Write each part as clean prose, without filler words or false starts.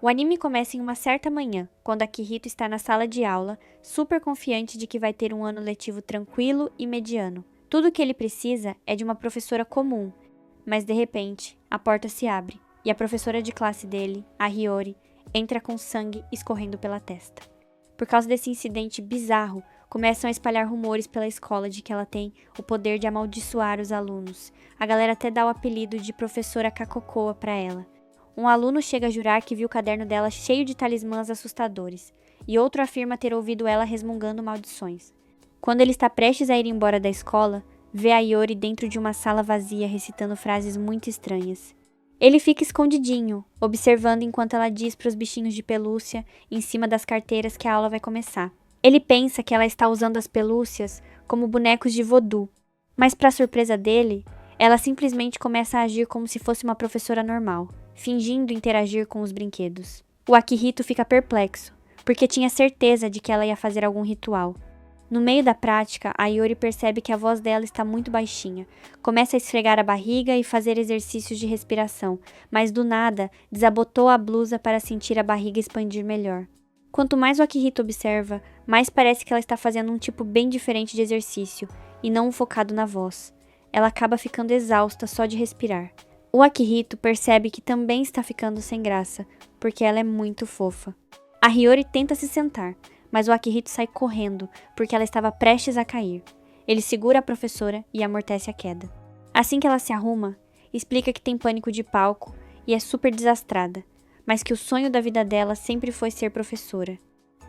O anime começa em uma certa manhã, quando Akihito está na sala de aula, super confiante de que vai ter um ano letivo tranquilo e mediano. Tudo o que ele precisa é de uma professora comum, mas de repente, a porta se abre e a professora de classe dele, a Hiyori, entra com sangue escorrendo pela testa. Por causa desse incidente bizarro, começam a espalhar rumores pela escola de que ela tem o poder de amaldiçoar os alunos. A galera até dá o apelido de professora Kakokoa para ela. Um aluno chega a jurar que viu o caderno dela cheio de talismãs assustadores, e outro afirma ter ouvido ela resmungando maldições. Quando ele está prestes a ir embora da escola, vê a Hiyori dentro de uma sala vazia recitando frases muito estranhas. Ele fica escondidinho, observando enquanto ela diz para os bichinhos de pelúcia em cima das carteiras que a aula vai começar. Ele pensa que ela está usando as pelúcias como bonecos de voodoo, mas para surpresa dele, ela simplesmente começa a agir como se fosse uma professora normal, fingindo interagir com os brinquedos. O Akihito fica perplexo, porque tinha certeza de que ela ia fazer algum ritual. No meio da prática, a Hiyori percebe que a voz dela está muito baixinha. Começa a esfregar a barriga e fazer exercícios de respiração, mas do nada, desabotou a blusa para sentir a barriga expandir melhor. Quanto mais o Akihito observa, mais parece que ela está fazendo um tipo bem diferente de exercício, e não um focado na voz. Ela acaba ficando exausta só de respirar. O Akihito percebe que também está ficando sem graça, porque ela é muito fofa. A Hiyori tenta se sentar, mas o Akihito sai correndo, porque ela estava prestes a cair. Ele segura a professora e amortece a queda. Assim que ela se arruma, explica que tem pânico de palco e é super desastrada, mas que o sonho da vida dela sempre foi ser professora.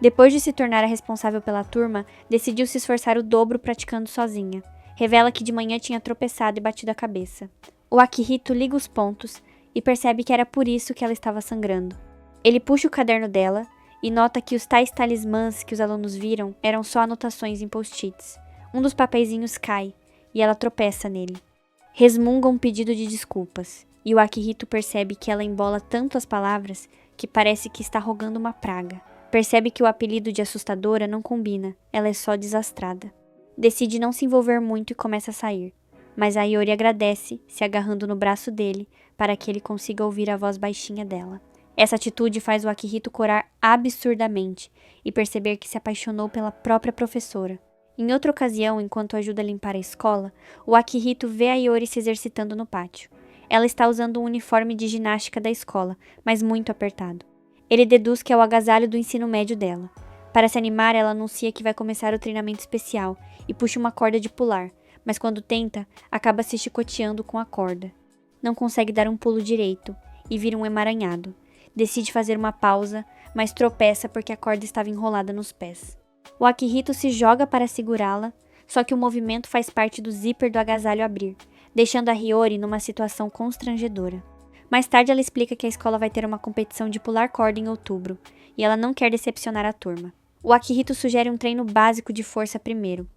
Depois de se tornar a responsável pela turma, decidiu se esforçar o dobro praticando sozinha. Revela que de manhã tinha tropeçado e batido a cabeça. O Akihito liga os pontos e percebe que era por isso que ela estava sangrando. Ele puxa o caderno dela e nota que os tais talismãs que os alunos viram eram só anotações em post-its. Um dos papeizinhos cai e ela tropeça nele. Resmunga um pedido de desculpas, e o Akihito percebe que ela embola tanto as palavras que parece que está rogando uma praga. Percebe que o apelido de assustadora não combina, ela é só desastrada. Decide não se envolver muito e começa a sair, mas a Hiyori agradece, se agarrando no braço dele para que ele consiga ouvir a voz baixinha dela. Essa atitude faz o Akihito corar absurdamente e perceber que se apaixonou pela própria professora. Em outra ocasião, enquanto ajuda a limpar a escola, o Akihito vê a Hiyori se exercitando no pátio. Ela está usando um uniforme de ginástica da escola, mas muito apertado. Ele deduz que é o agasalho do ensino médio dela. Para se animar, ela anuncia que vai começar o treinamento especial e puxa uma corda de pular, mas quando tenta, acaba se chicoteando com a corda. Não consegue dar um pulo direito e vira um emaranhado. Decide fazer uma pausa, mas tropeça porque a corda estava enrolada nos pés. O Akihito se joga para segurá-la, só que o movimento faz parte do zíper do agasalho abrir, deixando a Hiyori numa situação constrangedora. Mais tarde ela explica que a escola vai ter uma competição de pular corda em outubro, e ela não quer decepcionar a turma. O Akihito sugere um treino básico de força primeiro.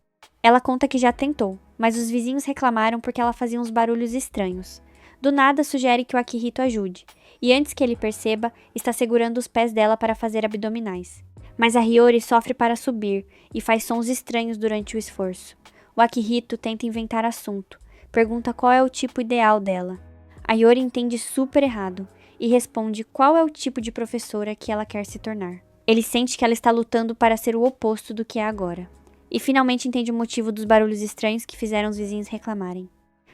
Ela conta que já tentou, mas os vizinhos reclamaram porque ela fazia uns barulhos estranhos. Do nada sugere que o Akihito ajude, e antes que ele perceba, está segurando os pés dela para fazer abdominais. Mas a Hiyori sofre para subir e faz sons estranhos durante o esforço. O Akihito tenta inventar assunto, pergunta qual é o tipo ideal dela. A Hiyori entende super errado e responde qual é o tipo de professora que ela quer se tornar. Ele sente que ela está lutando para ser o oposto do que é agora. E finalmente entende o motivo dos barulhos estranhos que fizeram os vizinhos reclamarem.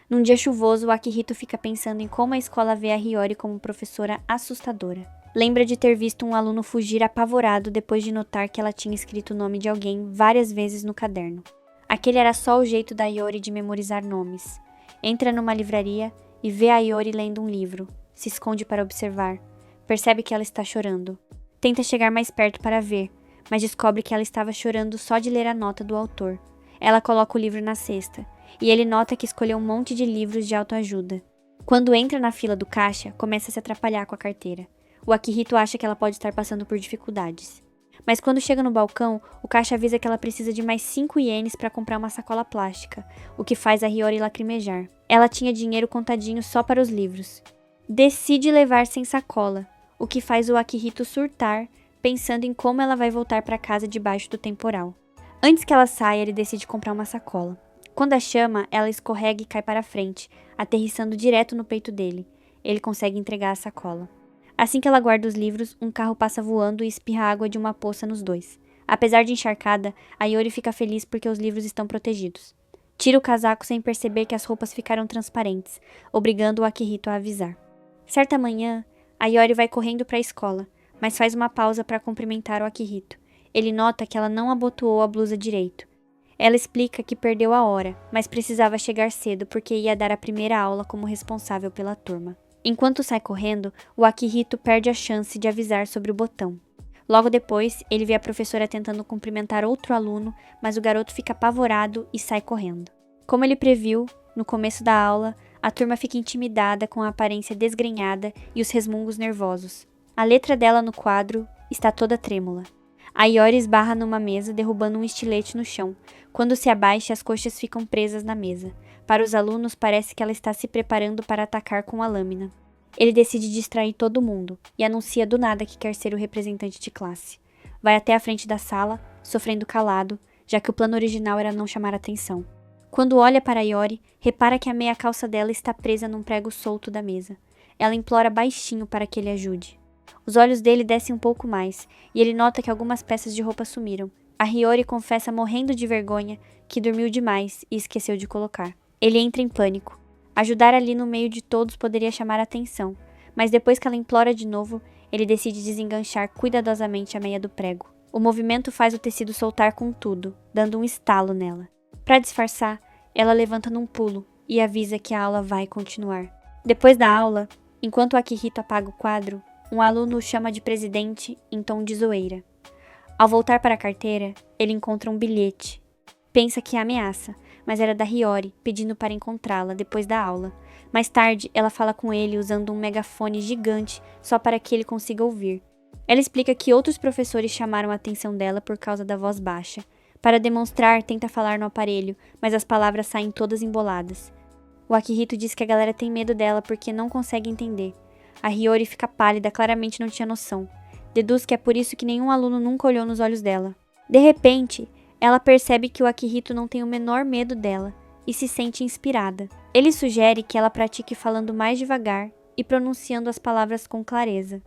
Num dia chuvoso, o Akihito fica pensando em como a escola vê a Hiyori como professora assustadora. Lembra de ter visto um aluno fugir apavorado depois de notar que ela tinha escrito o nome de alguém várias vezes no caderno. Aquele era só o jeito da Hiyori de memorizar nomes. Entra numa livraria e vê a Hiyori lendo um livro. Se esconde para observar. Percebe que ela está chorando. Tenta chegar mais perto para ver, mas descobre que ela estava chorando só de ler a nota do autor. Ela coloca o livro na cesta, e ele nota que escolheu um monte de livros de autoajuda. Quando entra na fila do caixa, começa a se atrapalhar com a carteira. O Akihito acha que ela pode estar passando por dificuldades. Mas quando chega no balcão, o caixa avisa que ela precisa de mais 5 ienes para comprar uma sacola plástica, o que faz a Hiyori lacrimejar. Ela tinha dinheiro contadinho só para os livros. Decide levar sem sacola, o que faz o Akihito surtar, pensando em como ela vai voltar para casa debaixo do temporal. Antes que ela saia, ele decide comprar uma sacola. Quando a chama, ela escorrega e cai para frente, aterrissando direto no peito dele. Ele consegue entregar a sacola. Assim que ela guarda os livros, um carro passa voando e espirra água de uma poça nos dois. Apesar de encharcada, a Iori fica feliz porque os livros estão protegidos. Tira o casaco sem perceber que as roupas ficaram transparentes, obrigando o Akihito a avisar. Certa manhã, a Iori vai correndo para a escola, mas faz uma pausa para cumprimentar o Akihito. Ele nota que ela não abotoou a blusa direito. Ela explica que perdeu a hora, mas precisava chegar cedo porque ia dar a primeira aula como responsável pela turma. Enquanto sai correndo, o Akihito perde a chance de avisar sobre o botão. Logo depois, ele vê a professora tentando cumprimentar outro aluno, mas o garoto fica apavorado e sai correndo. Como ele previu, no começo da aula, a turma fica intimidada com a aparência desgrenhada e os resmungos nervosos. A letra dela no quadro está toda trêmula. A Iori esbarra numa mesa, derrubando um estilete no chão. Quando se abaixa, as coxas ficam presas na mesa. Para os alunos, parece que ela está se preparando para atacar com a lâmina. Ele decide distrair todo mundo e anuncia do nada que quer ser o representante de classe. Vai até a frente da sala, sofrendo calado, já que o plano original era não chamar atenção. Quando olha para Iori, repara que a meia calça dela está presa num prego solto da mesa. Ela implora baixinho para que ele ajude. Os olhos dele descem um pouco mais, e ele nota que algumas peças de roupa sumiram. A Hiyori confessa morrendo de vergonha que dormiu demais e esqueceu de colocar. Ele entra em pânico. Ajudar ali no meio de todos poderia chamar a atenção, mas depois que ela implora de novo, ele decide desenganchar cuidadosamente a meia do prego. O movimento faz o tecido soltar com tudo, dando um estalo nela. Para disfarçar, ela levanta num pulo e avisa que a aula vai continuar. Depois da aula, enquanto Akihito apaga o quadro, um aluno o chama de presidente em tom de zoeira. Ao voltar para a carteira, ele encontra um bilhete. Pensa que é ameaça, mas era da Hiyori, pedindo para encontrá-la depois da aula. Mais tarde, ela fala com ele usando um megafone gigante só para que ele consiga ouvir. Ela explica que outros professores chamaram a atenção dela por causa da voz baixa. Para demonstrar, tenta falar no aparelho, mas as palavras saem todas emboladas. O Akihito diz que a galera tem medo dela porque não consegue entender. A Hiyori fica pálida, claramente não tinha noção. Deduz que é por isso que nenhum aluno nunca olhou nos olhos dela. De repente, ela percebe que o Akihito não tem o menor medo dela e se sente inspirada. Ele sugere que ela pratique falando mais devagar e pronunciando as palavras com clareza.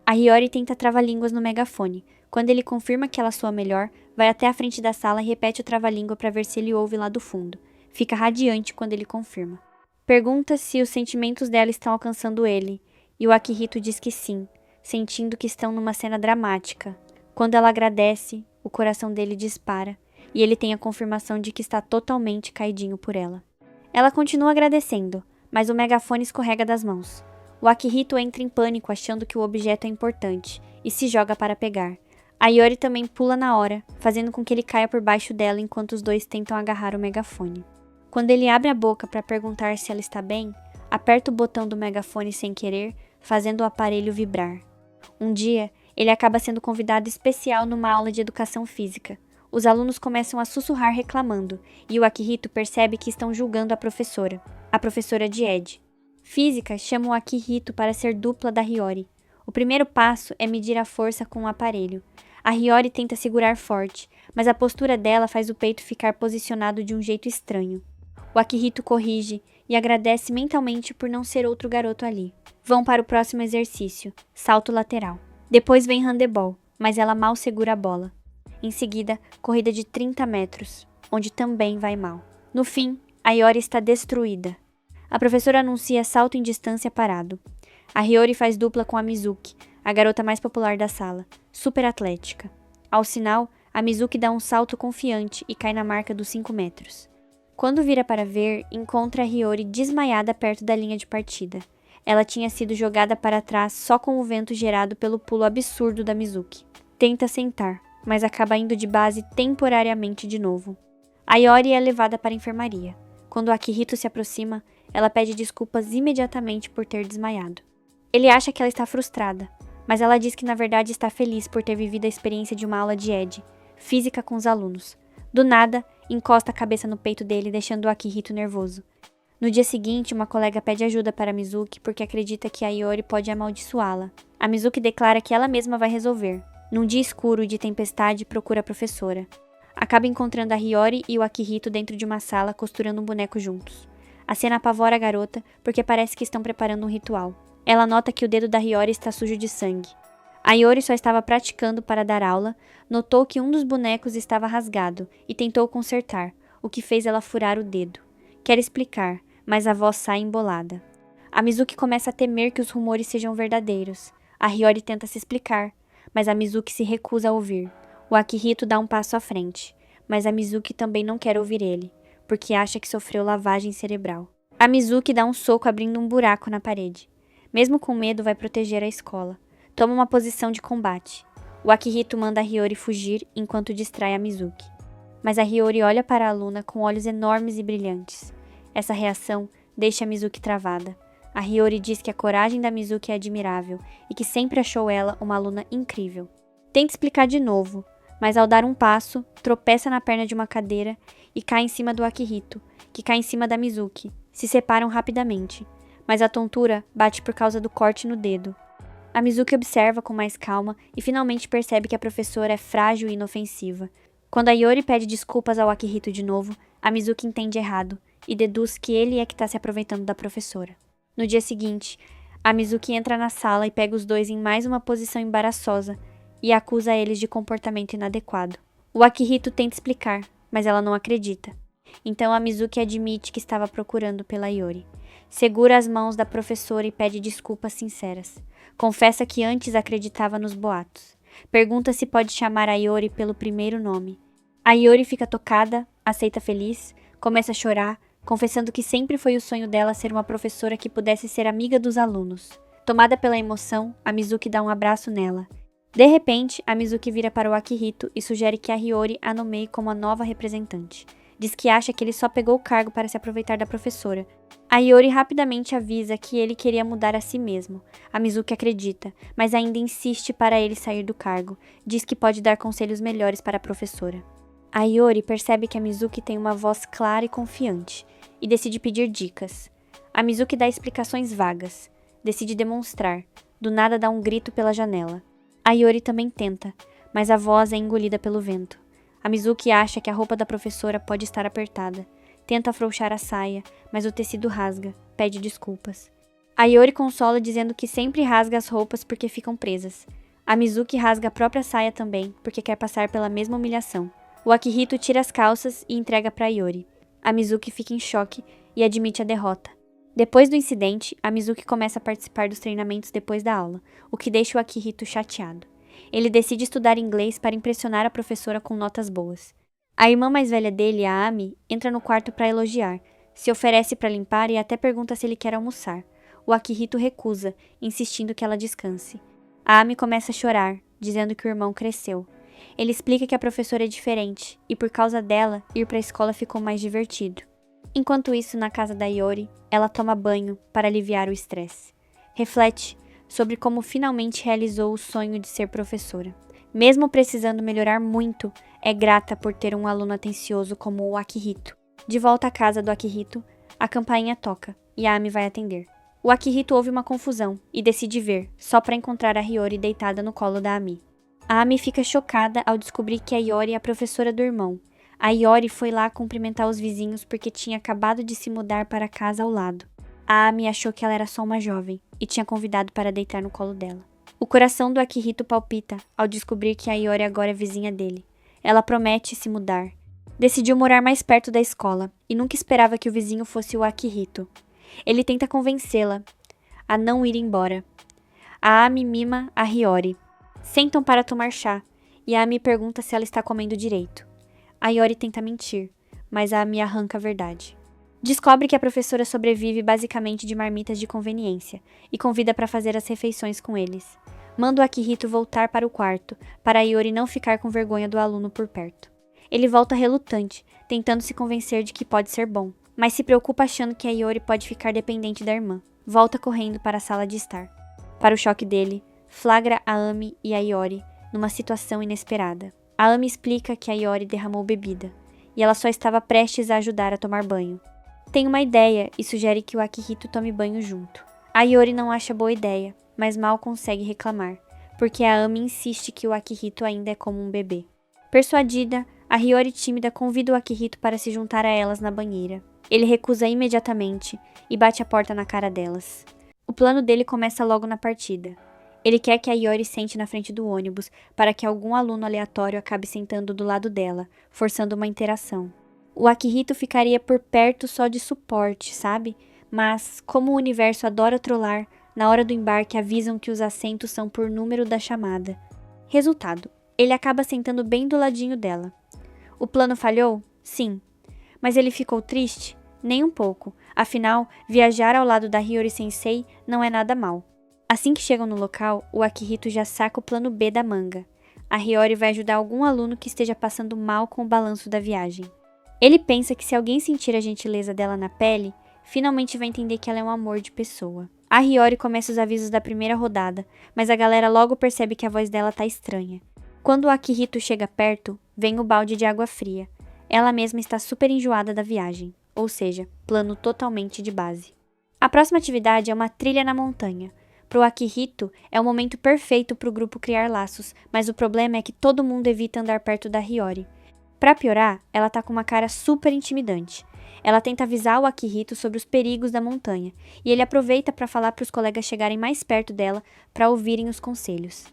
A Hiyori tenta trava-línguas no megafone. Quando ele confirma que ela soa melhor, vai até a frente da sala e repete o trava-língua para ver se ele ouve lá do fundo. Fica radiante quando ele confirma. Pergunta se os sentimentos dela estão alcançando ele, e o Akihito diz que sim, sentindo que estão numa cena dramática. Quando ela agradece, o coração dele dispara, e ele tem a confirmação de que está totalmente caidinho por ela. Ela continua agradecendo, mas o megafone escorrega das mãos. O Akihito entra em pânico achando que o objeto é importante, e se joga para pegar. A Hiyori também pula na hora, fazendo com que ele caia por baixo dela enquanto os dois tentam agarrar o megafone. Quando ele abre a boca para perguntar se ela está bem, aperta o botão do megafone sem querer, fazendo o aparelho vibrar. Um dia, ele acaba sendo convidado especial numa aula de educação física. Os alunos começam a sussurrar reclamando, e o Akihito percebe que estão julgando a professora de Ed. Física chama o Akihito para ser dupla da Hiyori. O primeiro passo é medir a força com o aparelho. A Hiyori tenta segurar forte, mas a postura dela faz o peito ficar posicionado de um jeito estranho. O Akihito corrige e agradece mentalmente por não ser outro garoto ali. Vão para o próximo exercício, salto lateral. Depois vem handebol, mas ela mal segura a bola. Em seguida, corrida de 30 metros, onde também vai mal. No fim, a Hiyori está destruída. A professora anuncia salto em distância parado. A Hiyori faz dupla com a Mizuki, a garota mais popular da sala, super atlética. Ao sinal, a Mizuki dá um salto confiante e cai na marca dos 5 metros. Quando vira para ver, encontra a Hiyori desmaiada perto da linha de partida. Ela tinha sido jogada para trás só com o vento gerado pelo pulo absurdo da Mizuki. Tenta sentar, mas acaba indo de base temporariamente de novo. A Hiyori é levada para a enfermaria. Quando Akihito se aproxima, ela pede desculpas imediatamente por ter desmaiado. Ele acha que ela está frustrada, mas ela diz que na verdade está feliz por ter vivido a experiência de uma aula de Ed, física com os alunos. Do nada, encosta a cabeça no peito dele, deixando o Akihito nervoso. No dia seguinte, uma colega pede ajuda para Mizuki porque acredita que a Hiyori pode amaldiçoá-la. A Mizuki declara que ela mesma vai resolver. Num dia escuro e de tempestade, procura a professora. Acaba encontrando a Hiyori e o Akihito dentro de uma sala costurando um boneco juntos. A cena apavora a garota porque parece que estão preparando um ritual. Ela nota que o dedo da Hiyori está sujo de sangue. A Hiyori só estava praticando para dar aula, notou que um dos bonecos estava rasgado e tentou consertar, o que fez ela furar o dedo. Quer explicar, mas a voz sai embolada. A Mizuki começa a temer que os rumores sejam verdadeiros. A Hiyori tenta se explicar, mas a Mizuki se recusa a ouvir. O Akihito dá um passo à frente, mas a Mizuki também não quer ouvir ele, porque acha que sofreu lavagem cerebral. A Mizuki dá um soco abrindo um buraco na parede. Mesmo com medo, vai proteger a escola. Toma uma posição de combate. O Akihito manda a Hiyori fugir enquanto distrai a Mizuki. Mas a Hiyori olha para a aluna com olhos enormes e brilhantes. Essa reação deixa a Mizuki travada. A Hiyori diz que a coragem da Mizuki é admirável e que sempre achou ela uma aluna incrível. Tenta explicar de novo, mas ao dar um passo, tropeça na perna de uma cadeira e cai em cima do Akihito, que cai em cima da Mizuki. Se separam rapidamente, mas a tontura bate por causa do corte no dedo. A Mizuki observa com mais calma e finalmente percebe que a professora é frágil e inofensiva. Quando a Hiyori pede desculpas ao Akihito de novo, a Mizuki entende errado e deduz que ele é que está se aproveitando da professora. No dia seguinte, a Mizuki entra na sala e pega os dois em mais uma posição embaraçosa e acusa eles de comportamento inadequado. O Akihito tenta explicar, mas ela não acredita. Então a Mizuki admite que estava procurando pela Hiyori. Segura as mãos da professora e pede desculpas sinceras. Confessa que antes acreditava nos boatos. Pergunta se pode chamar a Hiyori pelo primeiro nome. A Hiyori fica tocada, aceita feliz, começa a chorar, confessando que sempre foi o sonho dela ser uma professora que pudesse ser amiga dos alunos. Tomada pela emoção, a Mizuki dá um abraço nela. De repente, a Mizuki vira para o Akihito e sugere que a Hiyori a nomeie como a nova representante. Diz que acha que ele só pegou o cargo para se aproveitar da professora. A Hiyori rapidamente avisa que ele queria mudar a si mesmo. A Mizuki acredita, mas ainda insiste para ele sair do cargo. Diz que pode dar conselhos melhores para a professora. A Hiyori percebe que a Mizuki tem uma voz clara e confiante, e decide pedir dicas. A Mizuki dá explicações vagas. Decide demonstrar. Do nada dá um grito pela janela. A Hiyori também tenta, mas a voz é engolida pelo vento. A Mizuki acha que a roupa da professora pode estar apertada. Tenta afrouxar a saia, mas o tecido rasga. Pede desculpas. A Hiyori consola dizendo que sempre rasga as roupas porque ficam presas. A Mizuki rasga a própria saia também, porque quer passar pela mesma humilhação. O Akihito tira as calças e entrega para Hiyori. A Mizuki fica em choque e admite a derrota. Depois do incidente, a Mizuki começa a participar dos treinamentos depois da aula, o que deixa o Akihito chateado. Ele decide estudar inglês para impressionar a professora com notas boas. A irmã mais velha dele, a Ami, entra no quarto para elogiar, se oferece para limpar e até pergunta se ele quer almoçar. O Akihito recusa, insistindo que ela descanse. A Ami começa a chorar, dizendo que o irmão cresceu. Ele explica que a professora é diferente e por causa dela, ir para a escola ficou mais divertido. Enquanto isso, na casa da Hiyori, ela toma banho para aliviar o estresse. Reflete sobre como finalmente realizou o sonho de ser professora. Mesmo precisando melhorar muito, é grata por ter um aluno atencioso como o Akihito. De volta à casa do Akihito, a campainha toca e a Ami vai atender. O Akihito ouve uma confusão e decide ver, só para encontrar a Hiyori deitada no colo da Ami. A Ami fica chocada ao descobrir que a Hiyori é a professora do irmão. A Hiyori foi lá cumprimentar os vizinhos porque tinha acabado de se mudar para a casa ao lado. A Ami achou que ela era só uma jovem e tinha convidado para deitar no colo dela. O coração do Akihito palpita ao descobrir que a Hiyori agora é vizinha dele. Ela promete se mudar. Decidiu morar mais perto da escola e nunca esperava que o vizinho fosse o Akihito. Ele tenta convencê-la a não ir embora. A Ami mima a Hiyori. Sentam para tomar chá e a Ami pergunta se ela está comendo direito. A Hiyori tenta mentir, mas a Ami arranca a verdade. Descobre que a professora sobrevive basicamente de marmitas de conveniência e convida para fazer as refeições com eles. Manda o Akihito voltar para o quarto, para a Hiyori não ficar com vergonha do aluno por perto. Ele volta relutante, tentando se convencer de que pode ser bom, mas se preocupa achando que a Hiyori pode ficar dependente da irmã. Volta correndo para a sala de estar. Para o choque dele, flagra a Ami e a Hiyori numa situação inesperada. A Ami explica que a Hiyori derramou bebida, e ela só estava prestes a ajudar a tomar banho. Tem uma ideia e sugere que o Akihito tome banho junto. A Hiyori não acha boa ideia, mas mal consegue reclamar, porque a Ami insiste que o Akihito ainda é como um bebê. Persuadida, a Hiyori tímida convida o Akihito para se juntar a elas na banheira. Ele recusa imediatamente e bate a porta na cara delas. O O plano dele começa logo na partida. Ele quer que a Iori sente na frente do ônibus para que algum aluno aleatório acabe sentando do lado dela, forçando uma interação. O Akihito ficaria por perto só de suporte, sabe? Mas, como o universo adora trollar, na hora do embarque avisam que os assentos são por número da chamada. Resultado, ele acaba sentando bem do ladinho dela. O plano falhou? Sim. Mas ele ficou triste? Nem um pouco. Afinal, viajar ao lado da Hiyori Sensei não é nada mal. Assim que chegam no local, o Akihito já saca o plano B da manga. A Hiyori vai ajudar algum aluno que esteja passando mal com o balanço da viagem. Ele pensa que se alguém sentir a gentileza dela na pele, finalmente vai entender que ela é um amor de pessoa. A Hiyori começa os avisos da primeira rodada, mas a galera logo percebe que a voz dela tá estranha. Quando o Akihito chega perto, vem o balde de água fria. Ela mesma está super enjoada da viagem, ou seja, plano totalmente de base. A próxima atividade é uma trilha na montanha. Pro Akihito, é o momento perfeito pro grupo criar laços, mas o problema é que todo mundo evita andar perto da Hiyori. Pra piorar, ela tá com uma cara super intimidante. Ela tenta avisar o Akihito sobre os perigos da montanha, e ele aproveita para falar para os colegas chegarem mais perto dela para ouvirem os conselhos.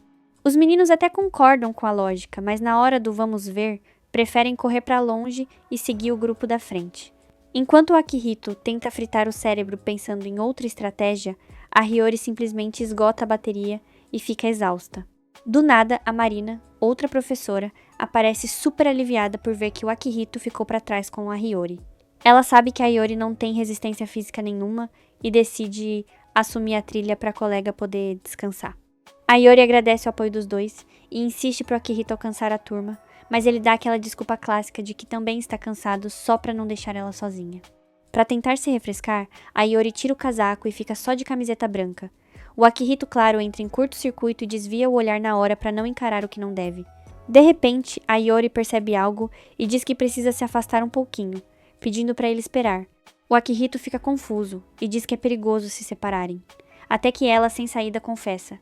Os meninos até concordam com a lógica, mas na hora do vamos ver, preferem correr para longe e seguir o grupo da frente. Enquanto o Akihito tenta fritar o cérebro pensando em outra estratégia, a Hiyori simplesmente esgota a bateria e fica exausta. Do nada, a Marina, outra professora, aparece super aliviada por ver que o Akihito ficou para trás com a Hiyori. Ela sabe que a Hiyori não tem resistência física nenhuma e decide assumir a trilha para a colega poder descansar. A Hiyori agradece o apoio dos dois e insiste para o Akihito alcançar a turma, mas ele dá aquela desculpa clássica de que também está cansado só para não deixar ela sozinha. Para tentar se refrescar, a Hiyori tira o casaco e fica só de camiseta branca. O Akihito, claro, entra em curto-circuito e desvia o olhar na hora para não encarar o que não deve. De repente, a Hiyori percebe algo e diz que precisa se afastar um pouquinho, pedindo para ele esperar. O Akihito fica confuso e diz que é perigoso se separarem. Até que ela, sem saída, confessa: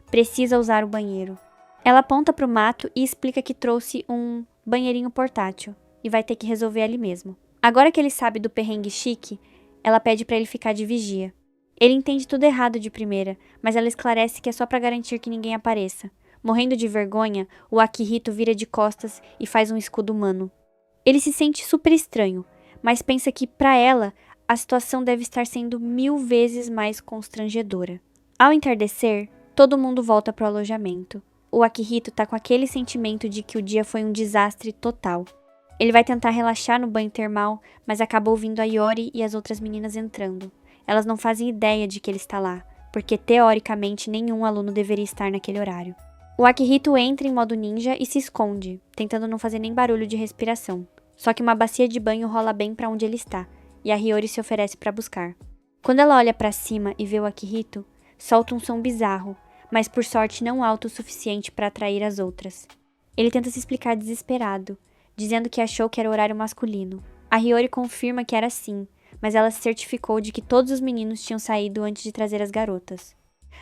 precisa usar o banheiro. Ela aponta para o mato e explica que trouxe um banheirinho portátil e vai ter que resolver ali mesmo. Agora que ele sabe do perrengue chique, ela pede para ele ficar de vigia. Ele entende tudo errado de primeira, mas ela esclarece que é só para garantir que ninguém apareça. Morrendo de vergonha, o Akihito vira de costas e faz um escudo humano. Ele se sente super estranho, mas pensa que, para ela, a situação deve estar sendo 1000 vezes mais constrangedora. Ao entardecer, todo mundo volta pro alojamento. O Akihito tá com aquele sentimento de que o dia foi um desastre total. Ele vai tentar relaxar no banho termal, mas acaba ouvindo a Hiyori e as outras meninas entrando. Elas não fazem ideia de que ele está lá, porque teoricamente nenhum aluno deveria estar naquele horário. O Akihito entra em modo ninja e se esconde, tentando não fazer nem barulho de respiração. Só que uma bacia de banho rola bem para onde ele está, e a Hiyori se oferece para buscar. Quando ela olha para cima e vê o Akihito, solta um som bizarro, mas por sorte não alto o suficiente para atrair as outras. Ele tenta se explicar desesperado, dizendo que achou que era horário masculino. A Hiyori confirma que era sim, mas ela se certificou de que todos os meninos tinham saído antes de trazer as garotas.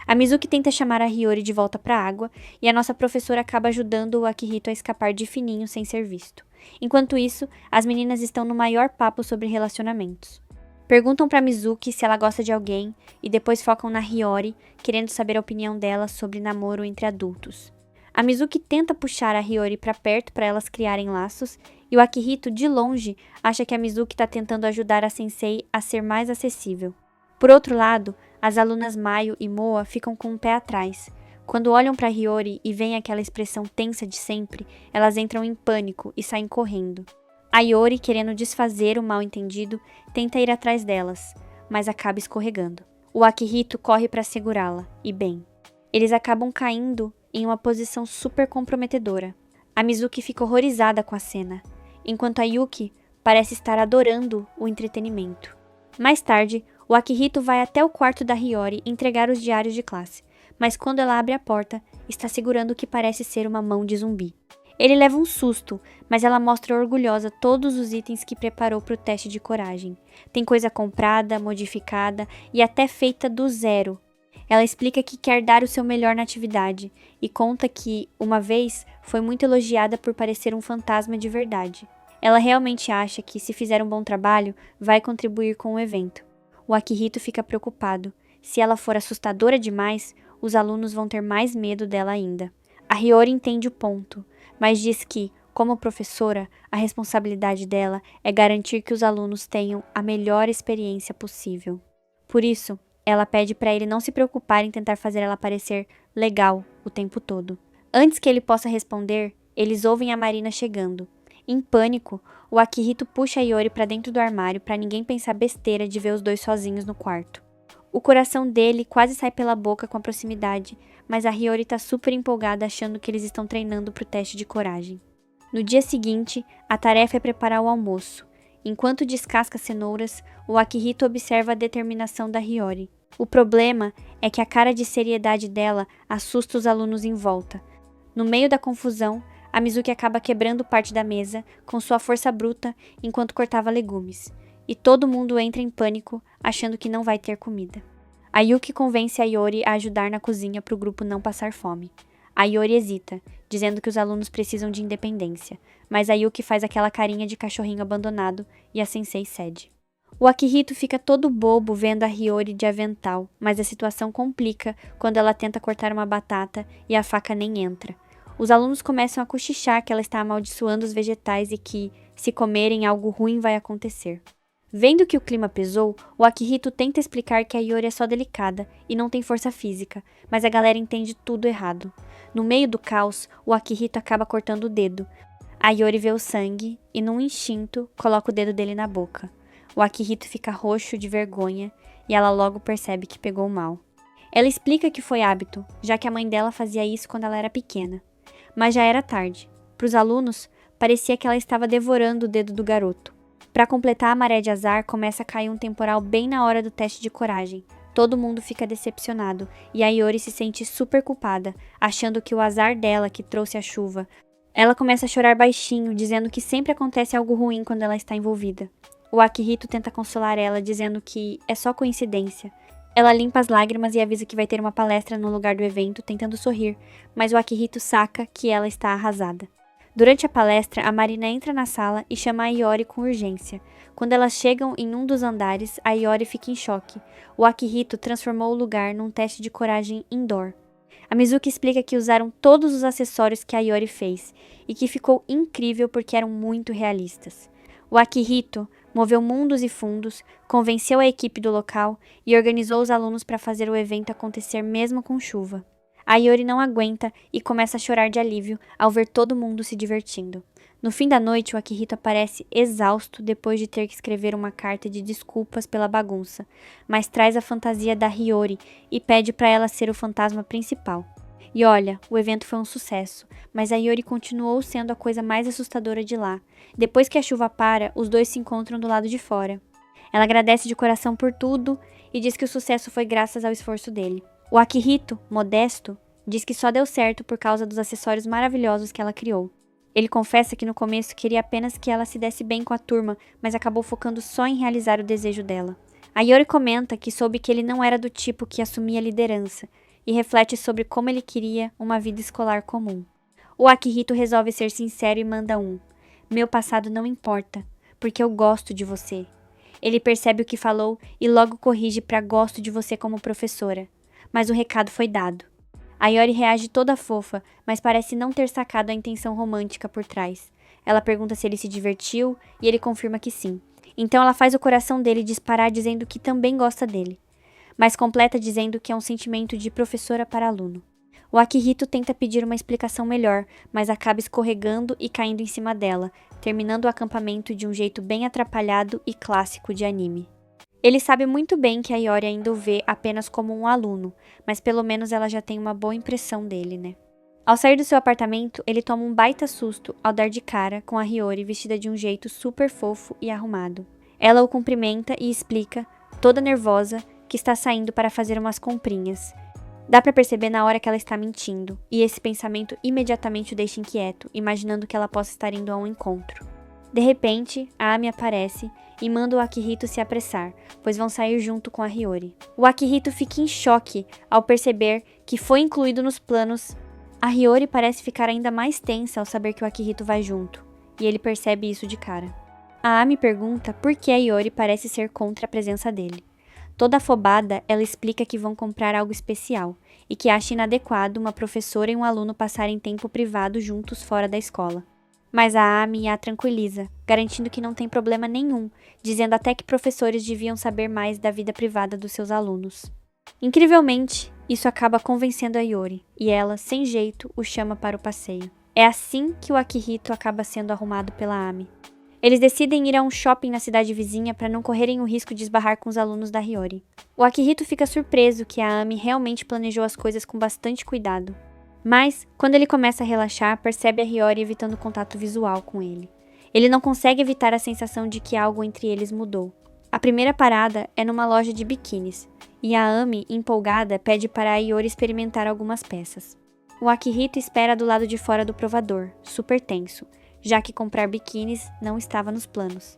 A Mizuki tenta chamar a Hiyori de volta para a água, e a nossa professora acaba ajudando o Akihito a escapar de fininho sem ser visto. Enquanto isso, as meninas estão no maior papo sobre relacionamentos. Perguntam para Mizuki se ela gosta de alguém e depois focam na Hiyori, querendo saber a opinião dela sobre namoro entre adultos. A Mizuki tenta puxar a Hiyori para perto para elas criarem laços, e o Akihito, de longe, acha que a Mizuki está tentando ajudar a sensei a ser mais acessível. Por outro lado, as alunas Mayu e Moa ficam com o pé atrás. Quando olham para Hiyori e veem aquela expressão tensa de sempre, elas entram em pânico e saem correndo. A Hiyori, querendo desfazer o mal-entendido, tenta ir atrás delas, mas acaba escorregando. O Akihito corre para segurá-la, e bem, eles acabam caindo em uma posição super comprometedora. A Mizuki fica horrorizada com a cena, enquanto a Yuki parece estar adorando o entretenimento. Mais tarde, o Akihito vai até o quarto da Hiyori entregar os diários de classe, mas quando ela abre a porta, está segurando o que parece ser uma mão de zumbi. Ele leva um susto, mas ela mostra orgulhosa todos os itens que preparou para o teste de coragem. Tem coisa comprada, modificada e até feita do zero. Ela explica que quer dar o seu melhor na atividade e conta que, uma vez, foi muito elogiada por parecer um fantasma de verdade. Ela realmente acha que, se fizer um bom trabalho, vai contribuir com o evento. O Akihito fica preocupado, se ela for assustadora demais, os alunos vão ter mais medo dela ainda. A Hiyori entende o ponto, mas diz que, como professora, a responsabilidade dela é garantir que os alunos tenham a melhor experiência possível. Por isso, ela pede para ele não se preocupar em tentar fazer ela parecer legal o tempo todo. Antes que ele possa responder, eles ouvem a Marina chegando. Em pânico, o Akihito puxa a Hiyori para dentro do armário para ninguém pensar besteira de ver os dois sozinhos no quarto. O coração dele quase sai pela boca com a proximidade, mas a Hiyori tá super empolgada achando que eles estão treinando pro teste de coragem. No dia seguinte, a tarefa é preparar o almoço. Enquanto descasca cenouras, o Akihito observa a determinação da Hiyori. O problema é que a cara de seriedade dela assusta os alunos em volta. No meio da confusão, a Mizuki acaba quebrando parte da mesa com sua força bruta enquanto cortava legumes. E todo mundo entra em pânico, achando que não vai ter comida. A Yuki convence a Hiyori a ajudar na cozinha para o grupo não passar fome. A Hiyori hesita, dizendo que os alunos precisam de independência, mas a Yuki faz aquela carinha de cachorrinho abandonado e a sensei cede. O Akihito fica todo bobo vendo a Hiyori de avental, mas a situação complica quando ela tenta cortar uma batata e a faca nem entra. Os alunos começam a cochichar que ela está amaldiçoando os vegetais e que, se comerem, algo ruim vai acontecer. Vendo que o clima pesou, o Akihito tenta explicar que a Hiyori é só delicada e não tem força física, mas a galera entende tudo errado. No meio do caos, o Akihito acaba cortando o dedo. A Hiyori vê o sangue e, num instinto, coloca o dedo dele na boca. O Akihito fica roxo de vergonha e ela logo percebe que pegou mal. Ela explica que foi hábito, já que a mãe dela fazia isso quando ela era pequena. Mas já era tarde. Para os alunos, parecia que ela estava devorando o dedo do garoto. Para completar a maré de azar, começa a cair um temporal bem na hora do teste de coragem. Todo mundo fica decepcionado e a Hiyori se sente super culpada, achando que o azar dela que trouxe a chuva. Ela começa a chorar baixinho, dizendo que sempre acontece algo ruim quando ela está envolvida. O Akihito tenta consolar ela, dizendo que é só coincidência. Ela limpa as lágrimas e avisa que vai ter uma palestra no lugar do evento, tentando sorrir, mas o Akihito saca que ela está arrasada. Durante a palestra, a Marina entra na sala e chama a Hiyori com urgência. Quando elas chegam em um dos andares, a Hiyori fica em choque. O Akihito transformou o lugar num teste de coragem indoor. A Mizuki explica que usaram todos os acessórios que a Hiyori fez e que ficou incrível porque eram muito realistas. O Akihito moveu mundos e fundos, convenceu a equipe do local e organizou os alunos para fazer o evento acontecer mesmo com chuva. A Hiyori não aguenta e começa a chorar de alívio ao ver todo mundo se divertindo. No fim da noite, o Akihito aparece exausto depois de ter que escrever uma carta de desculpas pela bagunça, mas traz a fantasia da Hiyori e pede para ela ser o fantasma principal. E olha, o evento foi um sucesso, mas a Hiyori continuou sendo a coisa mais assustadora de lá. Depois que a chuva para, os dois se encontram do lado de fora. Ela agradece de coração por tudo e diz que o sucesso foi graças ao esforço dele. O Akihito, modesto, diz que só deu certo por causa dos acessórios maravilhosos que ela criou. Ele confessa que no começo queria apenas que ela se desse bem com a turma, mas acabou focando só em realizar o desejo dela. A Hiyori comenta que soube que ele não era do tipo que assumia liderança e reflete sobre como ele queria uma vida escolar comum. O Akihito resolve ser sincero e manda um: "Meu passado não importa, porque eu gosto de você." Ele percebe o que falou e logo corrige para "gosto de você como professora." Mas o recado foi dado. A Hiyori reage toda fofa, mas parece não ter sacado a intenção romântica por trás. Ela pergunta se ele se divertiu e ele confirma que sim. Então ela faz o coração dele disparar dizendo que também gosta dele, mas completa dizendo que é um sentimento de professora para aluno. O Akihito tenta pedir uma explicação melhor, mas acaba escorregando e caindo em cima dela, terminando o acampamento de um jeito bem atrapalhado e clássico de anime. Ele sabe muito bem que a Hiyori ainda o vê apenas como um aluno, mas pelo menos ela já tem uma boa impressão dele, né? Ao sair do seu apartamento, ele toma um baita susto ao dar de cara com a Hiyori vestida de um jeito super fofo e arrumado. Ela o cumprimenta e explica, toda nervosa, que está saindo para fazer umas comprinhas. Dá pra perceber na hora que ela está mentindo, e esse pensamento imediatamente o deixa inquieto, imaginando que ela possa estar indo a um encontro. De repente, a Ami aparece e manda o Akihito se apressar, pois vão sair junto com a Hiyori. O Akihito fica em choque ao perceber que foi incluído nos planos. A Hiyori parece ficar ainda mais tensa ao saber que o Akihito vai junto, e ele percebe isso de cara. A Ami pergunta por que a Hiyori parece ser contra a presença dele. Toda afobada, ela explica que vão comprar algo especial e que acha inadequado uma professora e um aluno passarem tempo privado juntos fora da escola. Mas a Amy a tranquiliza, garantindo que não tem problema nenhum, dizendo até que professores deviam saber mais da vida privada dos seus alunos. Incrivelmente, isso acaba convencendo a Iori, e ela, sem jeito, o chama para o passeio. É assim que o Akihito acaba sendo arrumado pela Amy. Eles decidem ir a um shopping na cidade vizinha para não correrem o risco de esbarrar com os alunos da Hiyori. O Akihito fica surpreso que a Amy realmente planejou as coisas com bastante cuidado. Mas, quando ele começa a relaxar, percebe a Hiyori evitando contato visual com ele. Ele não consegue evitar a sensação de que algo entre eles mudou. A primeira parada é numa loja de biquínis, e a Amy, empolgada, pede para a Hiyori experimentar algumas peças. O Akihito espera do lado de fora do provador, super tenso, já que comprar biquínis não estava nos planos.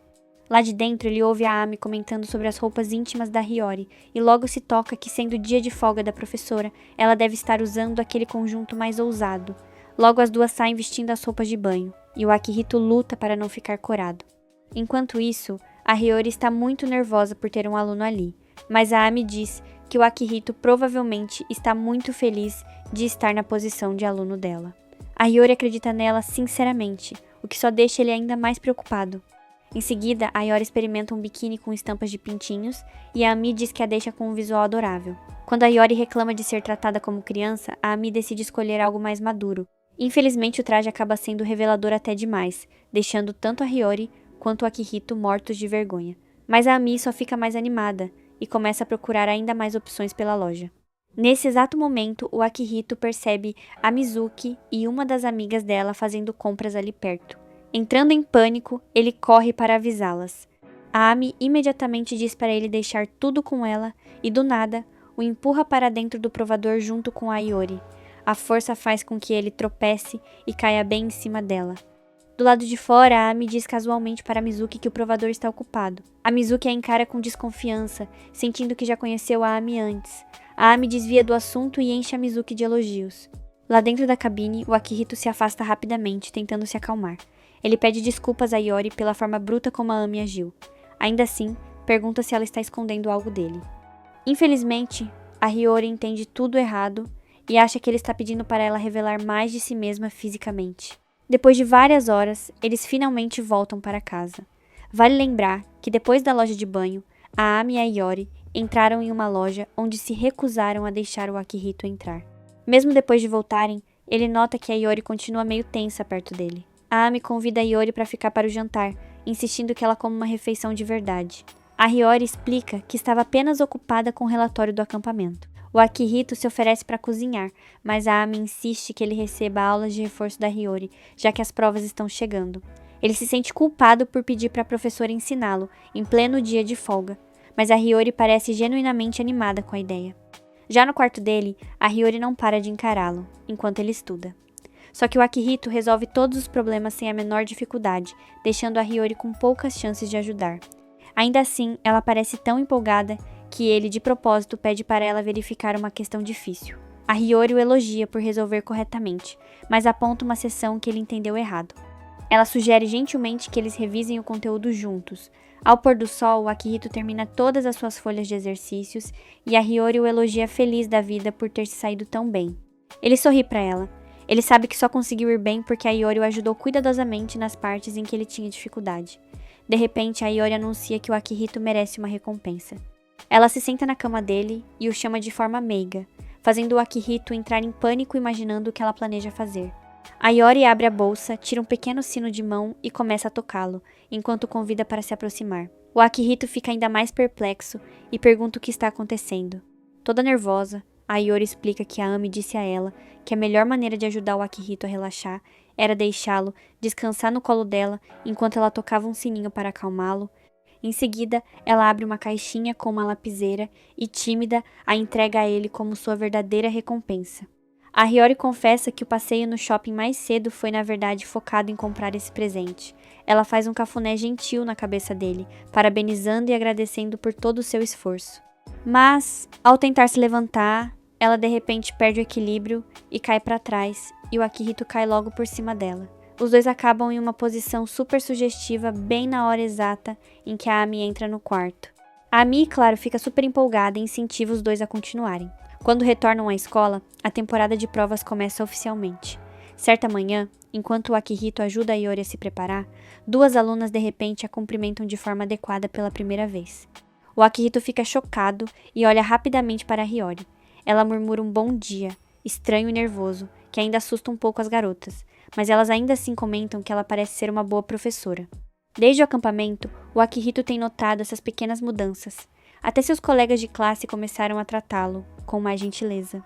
Lá de dentro, ele ouve a Amy comentando sobre as roupas íntimas da Hiyori e logo se toca que, sendo dia de folga da professora, ela deve estar usando aquele conjunto mais ousado. Logo as duas saem vestindo as roupas de banho, e o Akihito luta para não ficar corado. Enquanto isso, a Hiyori está muito nervosa por ter um aluno ali, mas a Amy diz que o Akihito provavelmente está muito feliz de estar na posição de aluno dela. A Hiyori acredita nela sinceramente, o que só deixa ele ainda mais preocupado. Em seguida, a Hiyori experimenta um biquíni com estampas de pintinhos e a Ami diz que a deixa com um visual adorável. Quando a Hiyori reclama de ser tratada como criança, a Ami decide escolher algo mais maduro. Infelizmente, o traje acaba sendo revelador até demais, deixando tanto a Hiyori quanto o Akihito mortos de vergonha. Mas a Ami só fica mais animada e começa a procurar ainda mais opções pela loja. Nesse exato momento, o Akihito percebe a Mizuki e uma das amigas dela fazendo compras ali perto. Entrando em pânico, ele corre para avisá-las. A Amy imediatamente diz para ele deixar tudo com ela e, do nada, o empurra para dentro do provador junto com a Hiyori. A força faz com que ele tropece e caia bem em cima dela. Do lado de fora, a Amy diz casualmente para a Mizuki que o provador está ocupado. A Mizuki a encara com desconfiança, sentindo que já conheceu a Amy antes. A Amy desvia do assunto e enche a Mizuki de elogios. Lá dentro da cabine, o Akihito se afasta rapidamente, tentando se acalmar. Ele pede desculpas a Hiyori pela forma bruta como a Amy agiu. Ainda assim, pergunta se ela está escondendo algo dele. Infelizmente, a Hiyori entende tudo errado e acha que ele está pedindo para ela revelar mais de si mesma fisicamente. Depois de várias horas, eles finalmente voltam para casa. Vale lembrar que depois da loja de banho, a Amy e a Hiyori entraram em uma loja onde se recusaram a deixar o Akihito entrar. Mesmo depois de voltarem, ele nota que a Hiyori continua meio tensa perto dele. A Amy convida a Hiyori para ficar para o jantar, insistindo que ela coma uma refeição de verdade. A Hiyori explica que estava apenas ocupada com o relatório do acampamento. O Akihito se oferece para cozinhar, mas a Amy insiste que ele receba aulas de reforço da Hiyori, já que as provas estão chegando. Ele se sente culpado por pedir para a professora ensiná-lo, em pleno dia de folga, mas a Hiyori parece genuinamente animada com a ideia. Já no quarto dele, a Hiyori não para de encará-lo, enquanto ele estuda. Só que o Akihito resolve todos os problemas sem a menor dificuldade, deixando a Hiyori com poucas chances de ajudar. Ainda assim, ela parece tão empolgada que ele, de propósito, pede para ela verificar uma questão difícil. A Hiyori o elogia por resolver corretamente, mas aponta uma seção que ele entendeu errado. Ela sugere gentilmente que eles revisem o conteúdo juntos. Ao pôr do sol, o Akihito termina todas as suas folhas de exercícios e a Hiyori o elogia feliz da vida por ter se saído tão bem. Ele sorri para ela. Ele sabe que só conseguiu ir bem porque a Hiyori o ajudou cuidadosamente nas partes em que ele tinha dificuldade. De repente, a Hiyori anuncia que o Akihito merece uma recompensa. Ela se senta na cama dele e o chama de forma meiga, fazendo o Akihito entrar em pânico imaginando o que ela planeja fazer. A Hiyori abre a bolsa, tira um pequeno sino de mão e começa a tocá-lo, enquanto o convida para se aproximar. O Akihito fica ainda mais perplexo e pergunta o que está acontecendo. Toda nervosa, a Hiyori explica que a Amy disse a ela que a melhor maneira de ajudar o Akihito a relaxar era deixá-lo descansar no colo dela enquanto ela tocava um sininho para acalmá-lo. Em seguida, ela abre uma caixinha com uma lapiseira e, tímida, a entrega a ele como sua verdadeira recompensa. A Hiyori confessa que o passeio no shopping mais cedo foi na verdade focado em comprar esse presente. Ela faz um cafuné gentil na cabeça dele, parabenizando e agradecendo por todo o seu esforço. Mas, ao tentar se levantar, ela de repente perde o equilíbrio e cai para trás, e o Akihito cai logo por cima dela. Os dois acabam em uma posição super sugestiva bem na hora exata em que a Amy entra no quarto. A Ami, claro, fica super empolgada e incentiva os dois a continuarem. Quando retornam à escola, a temporada de provas começa oficialmente. Certa manhã, enquanto o Akihito ajuda a Iori a se preparar, duas alunas de repente a cumprimentam de forma adequada pela primeira vez. O Akihito fica chocado e olha rapidamente para a Hiyori. Ela murmura um bom dia, estranho e nervoso, que ainda assusta um pouco as garotas, mas elas ainda assim comentam que ela parece ser uma boa professora. Desde o acampamento, o Akihito tem notado essas pequenas mudanças. Até seus colegas de classe começaram a tratá-lo com mais gentileza.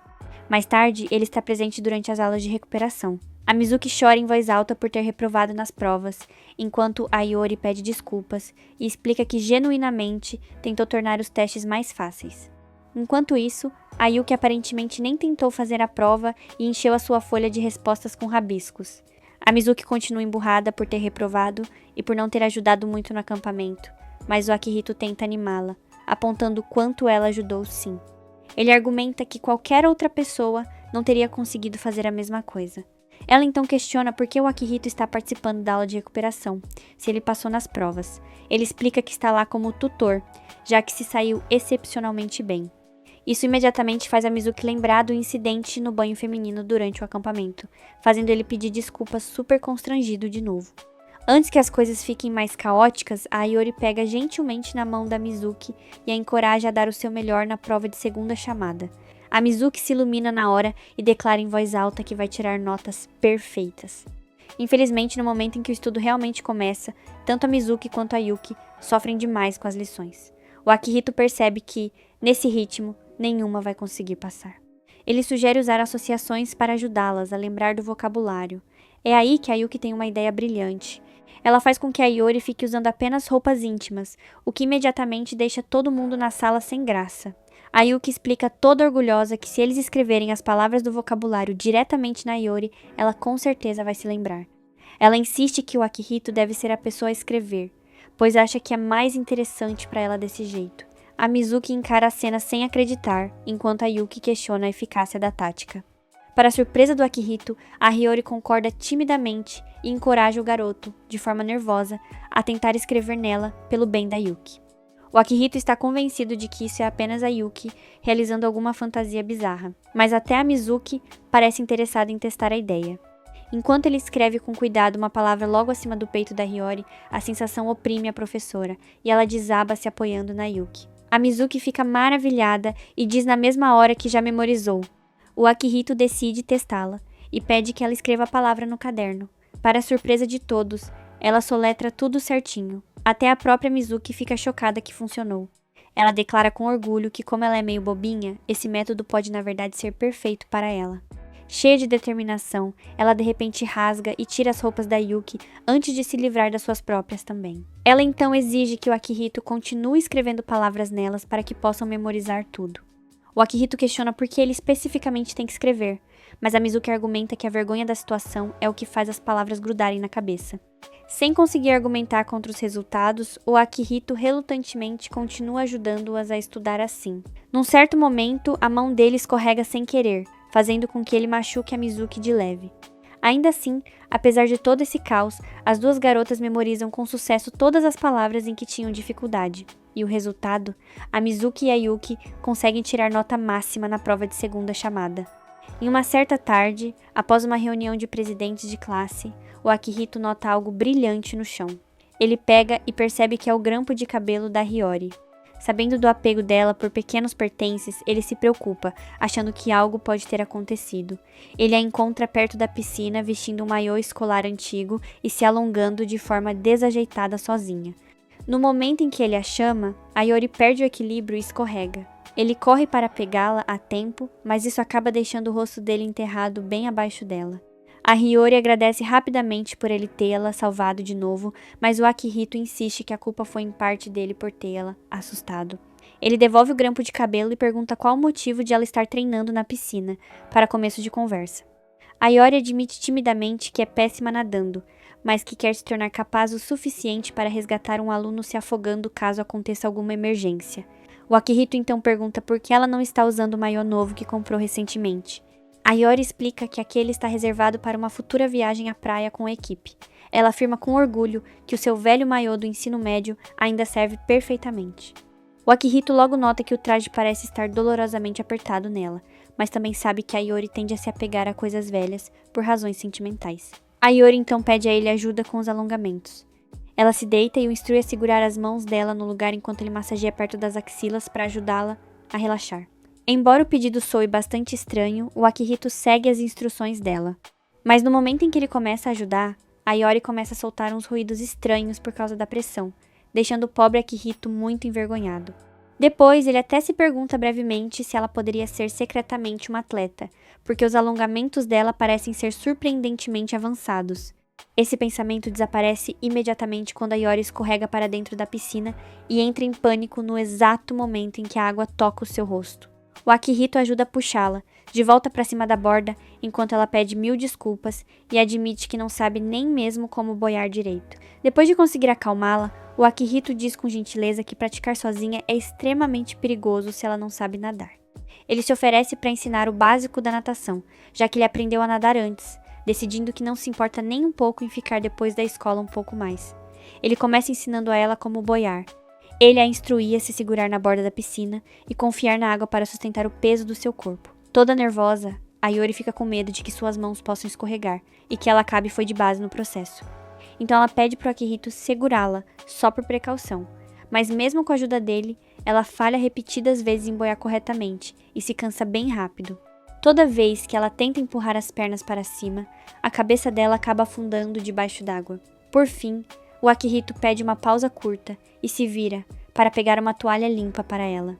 Mais tarde, ele está presente durante as aulas de recuperação. A Mizuki chora em voz alta por ter reprovado nas provas, enquanto a Iori pede desculpas e explica que genuinamente tentou tornar os testes mais fáceis. Enquanto isso, a Yuki aparentemente nem tentou fazer a prova e encheu a sua folha de respostas com rabiscos. A Mizuki continua emburrada por ter reprovado e por não ter ajudado muito no acampamento, mas o Akihito tenta animá-la, apontando o quanto ela ajudou sim. Ele argumenta que qualquer outra pessoa não teria conseguido fazer a mesma coisa. Ela então questiona por que o Akihito está participando da aula de recuperação, se ele passou nas provas. Ele explica que está lá como tutor, já que se saiu excepcionalmente bem. Isso imediatamente faz a Mizuki lembrar do incidente no banho feminino durante o acampamento, fazendo ele pedir desculpas super constrangido de novo. Antes que as coisas fiquem mais caóticas, a Iori pega gentilmente na mão da Mizuki e a encoraja a dar o seu melhor na prova de segunda chamada. A Mizuki se ilumina na hora e declara em voz alta que vai tirar notas perfeitas. Infelizmente, no momento em que o estudo realmente começa, tanto a Mizuki quanto a Yuki sofrem demais com as lições. O Akihito percebe que, nesse ritmo, nenhuma vai conseguir passar. Ele sugere usar associações para ajudá-las a lembrar do vocabulário. É aí que a Yuki tem uma ideia brilhante. Ela faz com que a Iori fique usando apenas roupas íntimas, o que imediatamente deixa todo mundo na sala sem graça. A Yuki explica toda orgulhosa que se eles escreverem as palavras do vocabulário diretamente na Iori, ela com certeza vai se lembrar. Ela insiste que o Akihito deve ser a pessoa a escrever, pois acha que é mais interessante para ela desse jeito. A Mizuki encara a cena sem acreditar, enquanto a Yuki questiona a eficácia da tática. Para a surpresa do Akihito, a Hiyori concorda timidamente e encoraja o garoto, de forma nervosa, a tentar escrever nela pelo bem da Yuki. O Akihito está convencido de que isso é apenas a Yuki realizando alguma fantasia bizarra, mas até a Mizuki parece interessada em testar a ideia. Enquanto ele escreve com cuidado uma palavra logo acima do peito da Hiyori, a sensação oprime a professora e ela desaba se apoiando na Yuki. A Mizuki fica maravilhada e diz na mesma hora que já memorizou. O Akihito decide testá-la e pede que ela escreva a palavra no caderno. Para a surpresa de todos, ela soletra tudo certinho. Até a própria Mizuki fica chocada que funcionou. Ela declara com orgulho que, como ela é meio bobinha, esse método pode na verdade ser perfeito para ela. Cheia de determinação, ela de repente rasga e tira as roupas da Yuki antes de se livrar das suas próprias também. Ela então exige que o Akihito continue escrevendo palavras nelas para que possam memorizar tudo. O Akihito questiona por que ele especificamente tem que escrever, mas a Mizuki argumenta que a vergonha da situação é o que faz as palavras grudarem na cabeça. Sem conseguir argumentar contra os resultados, o Akihito relutantemente continua ajudando-as a estudar assim. Num certo momento, a mão dele escorrega sem querer, fazendo com que ele machuque a Mizuki de leve. Ainda assim, apesar de todo esse caos, as duas garotas memorizam com sucesso todas as palavras em que tinham dificuldade. E o resultado? A Mizuki e a Yuki conseguem tirar nota máxima na prova de segunda chamada. Em uma certa tarde, após uma reunião de presidentes de classe, o Akihito nota algo brilhante no chão. Ele pega e percebe que é o grampo de cabelo da Hiyori. Sabendo do apego dela por pequenos pertences, ele se preocupa, achando que algo pode ter acontecido. Ele a encontra perto da piscina vestindo um maiô escolar antigo e se alongando de forma desajeitada sozinha. No momento em que ele a chama, a Iori perde o equilíbrio e escorrega. Ele corre para pegá-la a tempo, mas isso acaba deixando o rosto dele enterrado bem abaixo dela. A Hiyori agradece rapidamente por ele tê-la salvado de novo, mas o Akihito insiste que a culpa foi em parte dele por tê-la assustado. Ele devolve o grampo de cabelo e pergunta qual o motivo de ela estar treinando na piscina, para começo de conversa. A Iori admite timidamente que é péssima nadando, mas que quer se tornar capaz o suficiente para resgatar um aluno se afogando caso aconteça alguma emergência. O Akihito então pergunta por que ela não está usando o maiô novo que comprou recentemente. A Iori explica que aquele está reservado para uma futura viagem à praia com a equipe. Ela afirma com orgulho que o seu velho maiô do ensino médio ainda serve perfeitamente. O Akihito logo nota que o traje parece estar dolorosamente apertado nela, mas também sabe que a Iori tende a se apegar a coisas velhas por razões sentimentais. A Iori então pede a ele ajuda com os alongamentos. Ela se deita e o instrui a segurar as mãos dela no lugar enquanto ele massageia perto das axilas para ajudá-la a relaxar. Embora o pedido soe bastante estranho, o Akihito segue as instruções dela. Mas no momento em que ele começa a ajudar, a Iori começa a soltar uns ruídos estranhos por causa da pressão, deixando o pobre Akihito muito envergonhado. Depois, ele até se pergunta brevemente se ela poderia ser secretamente uma atleta, porque os alongamentos dela parecem ser surpreendentemente avançados. Esse pensamento desaparece imediatamente quando a Iori escorrega para dentro da piscina e entra em pânico no exato momento em que a água toca o seu rosto. O Akihito ajuda a puxá-la, de volta para cima da borda, enquanto ela pede 1000 desculpas e admite que não sabe nem mesmo como boiar direito. Depois de conseguir acalmá-la, o Akihito diz com gentileza que praticar sozinha é extremamente perigoso se ela não sabe nadar. Ele se oferece para ensinar o básico da natação, já que ele aprendeu a nadar antes, decidindo que não se importa nem um pouco em ficar depois da escola um pouco mais. Ele começa ensinando a ela como boiar. Ele a instruía a se segurar na borda da piscina e confiar na água para sustentar o peso do seu corpo. Toda nervosa, a Iori fica com medo de que suas mãos possam escorregar e que ela acabe foi de base no processo. Então ela pede para o Akihito segurá-la, só por precaução. Mas mesmo com a ajuda dele, ela falha repetidas vezes em boiar corretamente e se cansa bem rápido. Toda vez que ela tenta empurrar as pernas para cima, a cabeça dela acaba afundando debaixo d'água. Por fim, o Akihito pede uma pausa curta e se vira para pegar uma toalha limpa para ela.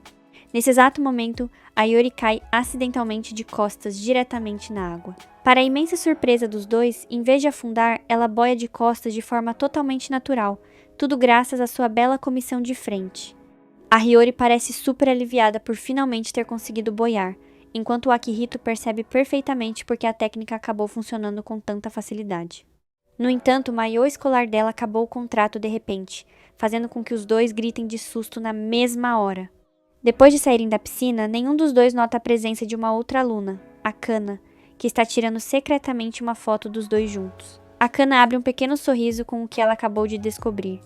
Nesse exato momento, a Iori cai acidentalmente de costas diretamente na água. Para a imensa surpresa dos dois, em vez de afundar, ela boia de costas de forma totalmente natural, tudo graças à sua bela comissão de frente. A Hiyori parece super aliviada por finalmente ter conseguido boiar, enquanto o Akihito percebe perfeitamente porque a técnica acabou funcionando com tanta facilidade. No entanto, o maiô escolar dela acabou o contrato de repente, fazendo com que os dois gritem de susto na mesma hora. Depois de saírem da piscina, nenhum dos dois nota a presença de uma outra aluna, a Kana, que está tirando secretamente uma foto dos dois juntos. A Kana abre um pequeno sorriso com o que ela acabou de descobrir.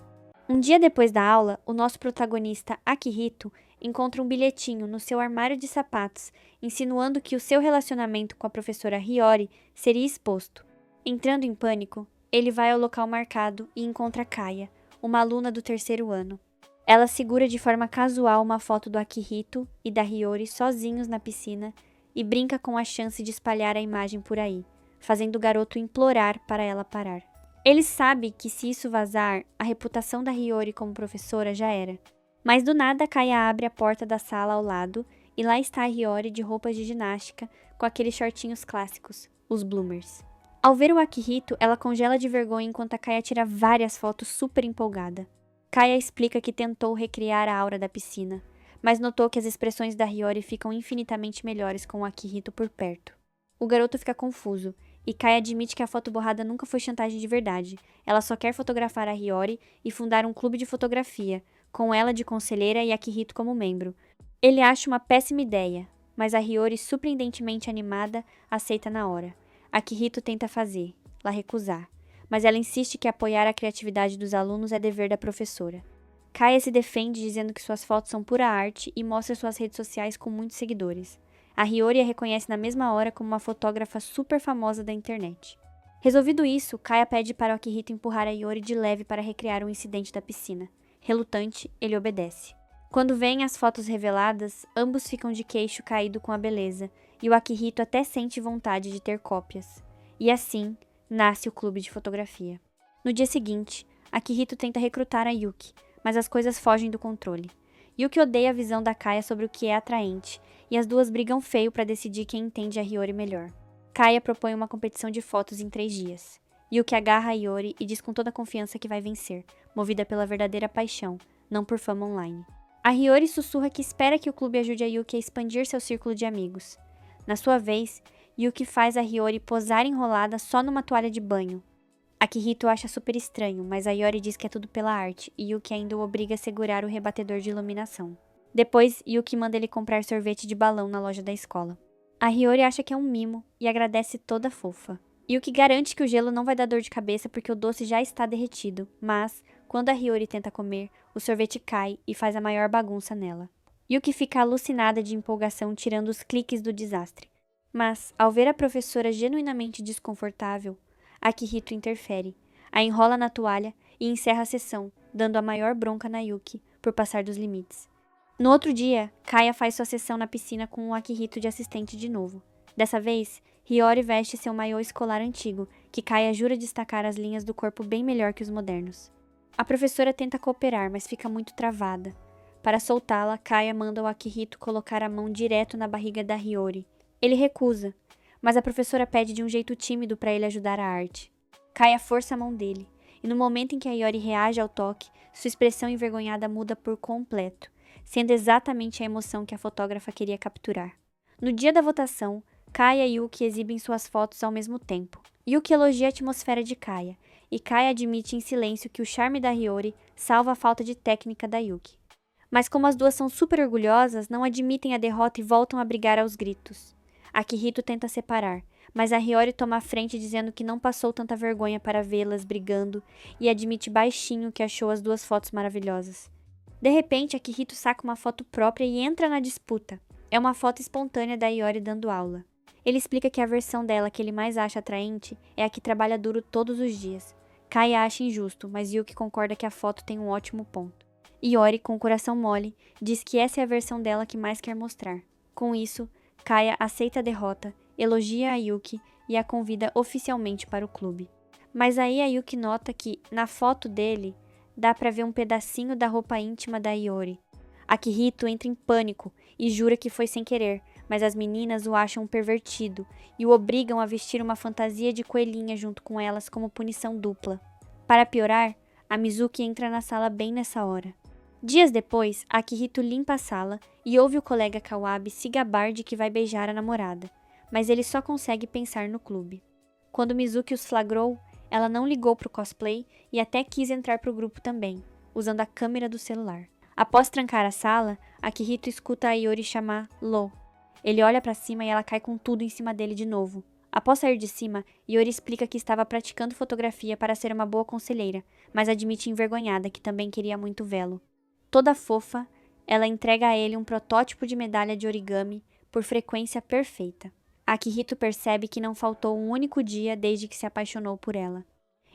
Um dia depois da aula, o nosso protagonista, Akihito, encontra um bilhetinho no seu armário de sapatos, insinuando que o seu relacionamento com a professora Hiyori seria exposto. Entrando em pânico, ele vai ao local marcado e encontra Kaya, uma aluna do 3º ano. Ela segura de forma casual uma foto do Akihito e da Hiyori sozinhos na piscina e brinca com a chance de espalhar a imagem por aí, fazendo o garoto implorar para ela parar. Ele sabe que se isso vazar, a reputação da Hiyori como professora já era. Mas do nada, Kaya abre a porta da sala ao lado e lá está a Hiyori de roupas de ginástica com aqueles shortinhos clássicos, os bloomers. Ao ver o Akihito, ela congela de vergonha enquanto a Kaya tira várias fotos super empolgada. Kaya explica que tentou recriar a aura da piscina, mas notou que as expressões da Hiyori ficam infinitamente melhores com o Akihito por perto. O garoto fica confuso, e Kaya admite que a foto borrada nunca foi chantagem de verdade. Ela só quer fotografar a Hiyori e fundar um clube de fotografia, com ela de conselheira e Akihito como membro. Ele acha uma péssima ideia, mas a Hiyori, surpreendentemente animada, aceita na hora. Akihito tenta fazer, lá recusar, mas ela insiste que apoiar a criatividade dos alunos é dever da professora. Kaya se defende dizendo que suas fotos são pura arte e mostra suas redes sociais com muitos seguidores. A Hiyori a reconhece na mesma hora como uma fotógrafa super famosa da internet. Resolvido isso, Kaya pede para o Akihito empurrar a Hiyori de leve para recriar um incidente da piscina. Relutante, ele obedece. Quando vêm as fotos reveladas, ambos ficam de queixo caído com a beleza, e o Akihito até sente vontade de ter cópias. E assim, nasce o clube de fotografia. No dia seguinte, Akihito tenta recrutar a Yuki, mas as coisas fogem do controle. Yuki odeia a visão da Kaya sobre o que é atraente, e as duas brigam feio para decidir quem entende a Hiyori melhor. Kaya propõe uma competição de fotos em 3 dias. Yuki agarra a Hiyori e diz com toda a confiança que vai vencer, movida pela verdadeira paixão, não por fama online. A Hiyori sussurra que espera que o clube ajude a Yuki a expandir seu círculo de amigos. Na sua vez, Yuki faz a Hiyori posar enrolada só numa toalha de banho. Akihito acha super estranho, mas a Hiyori diz que é tudo pela arte, e Yuki ainda o obriga a segurar o rebatedor de iluminação. Depois, Yuki manda ele comprar sorvete de balão na loja da escola. A Hiyori acha que é um mimo e agradece toda fofa. Yuki garante que o gelo não vai dar dor de cabeça porque o doce já está derretido, mas, Quando a Hiyori tenta comer, o sorvete cai e faz a maior bagunça nela. Yuki fica alucinada de empolgação tirando os cliques do desastre. Mas, ao ver a professora genuinamente desconfortável, Akihito interfere, a enrola na toalha e encerra a sessão, dando a maior bronca na Yuki por passar dos limites. No outro dia, Kaya faz sua sessão na piscina com o Akihito de assistente de novo. Dessa vez, Hiyori veste seu maiô escolar antigo, que Kaya jura destacar as linhas do corpo bem melhor que os modernos. A professora tenta cooperar, mas fica muito travada. Para soltá-la, Kaya manda o Akihito colocar a mão direto na barriga da Hiyori. Ele recusa, mas a professora pede de um jeito tímido para ele ajudar a arte. Kaya força a mão dele, e no momento em que a Hiyori reage ao toque, sua expressão envergonhada muda por completo, sendo exatamente a emoção que a fotógrafa queria capturar. No dia da votação, Kaya e Yuki exibem suas fotos ao mesmo tempo. Yuki elogia a atmosfera de Kaya, e Kaya admite em silêncio que o charme da Hiyori salva a falta de técnica da Yuki. Mas como as duas são super orgulhosas, não admitem a derrota e voltam a brigar aos gritos. Akihito tenta separar, mas a Hiyori toma a frente dizendo que não passou tanta vergonha para vê-las brigando e admite baixinho que achou as duas fotos maravilhosas. De repente, Akihito saca uma foto própria e entra na disputa. É uma foto espontânea da Hiyori dando aula. Ele explica que a versão dela que ele mais acha atraente é a que trabalha duro todos os dias. Kaya acha injusto, mas Yuki concorda que a foto tem um ótimo ponto. Hiyori, com o coração mole, diz que essa é a versão dela que mais quer mostrar. Com isso, Kaya aceita a derrota, elogia a Yuki e a convida oficialmente para o clube. Mas aí a Yuki nota que, na foto dele, dá pra ver um pedacinho da roupa íntima da Hiyori. Akihito entra em pânico e jura que foi sem querer, mas as meninas o acham um pervertido e o obrigam a vestir uma fantasia de coelhinha junto com elas como punição dupla. Para piorar, a Mizuki entra na sala bem nessa hora. Dias depois, Akihito limpa a sala e ouve o colega Kawabe se gabar de que vai beijar a namorada, mas ele só consegue pensar no clube. Quando Mizuki os flagrou, ela não ligou pro cosplay e até quis entrar pro grupo também, usando a câmera do celular. Após trancar a sala, Akihito escuta a Hiyori chamar Lo. Ele olha pra cima e ela cai com tudo em cima dele de novo. Após sair de cima, Hiyori explica que estava praticando fotografia para ser uma boa conselheira, mas admite envergonhada que também queria muito vê-lo. Toda fofa, ela entrega a ele um protótipo de medalha de origami por frequência perfeita. Akihito percebe que não faltou um único dia desde que se apaixonou por ela.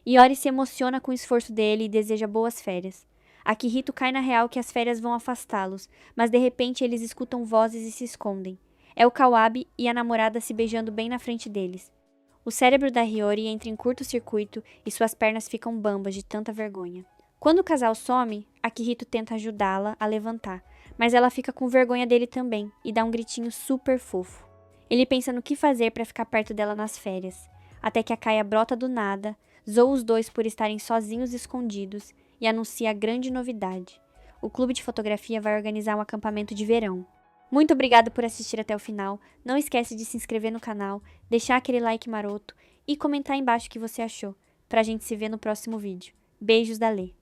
Hiyori se emociona com o esforço dele e deseja boas férias. Akihito cai na real que as férias vão afastá-los, mas de repente eles escutam vozes e se escondem. É o Kawabe e a namorada se beijando bem na frente deles. O cérebro da Hiyori entra em curto-circuito e suas pernas ficam bambas de tanta vergonha. Quando o casal some, Akihito tenta ajudá-la a levantar, mas ela fica com vergonha dele também e dá um gritinho super fofo. Ele pensa no que fazer para ficar perto dela nas férias, até que a Kaya brota do nada, zoa os dois por estarem sozinhos e escondidos e anuncia a grande novidade. O clube de fotografia vai organizar um acampamento de verão. Muito obrigada por assistir até o final, não esquece de se inscrever no canal, deixar aquele like maroto e comentar embaixo o que você achou, pra gente se ver no próximo vídeo. Beijos da Lê!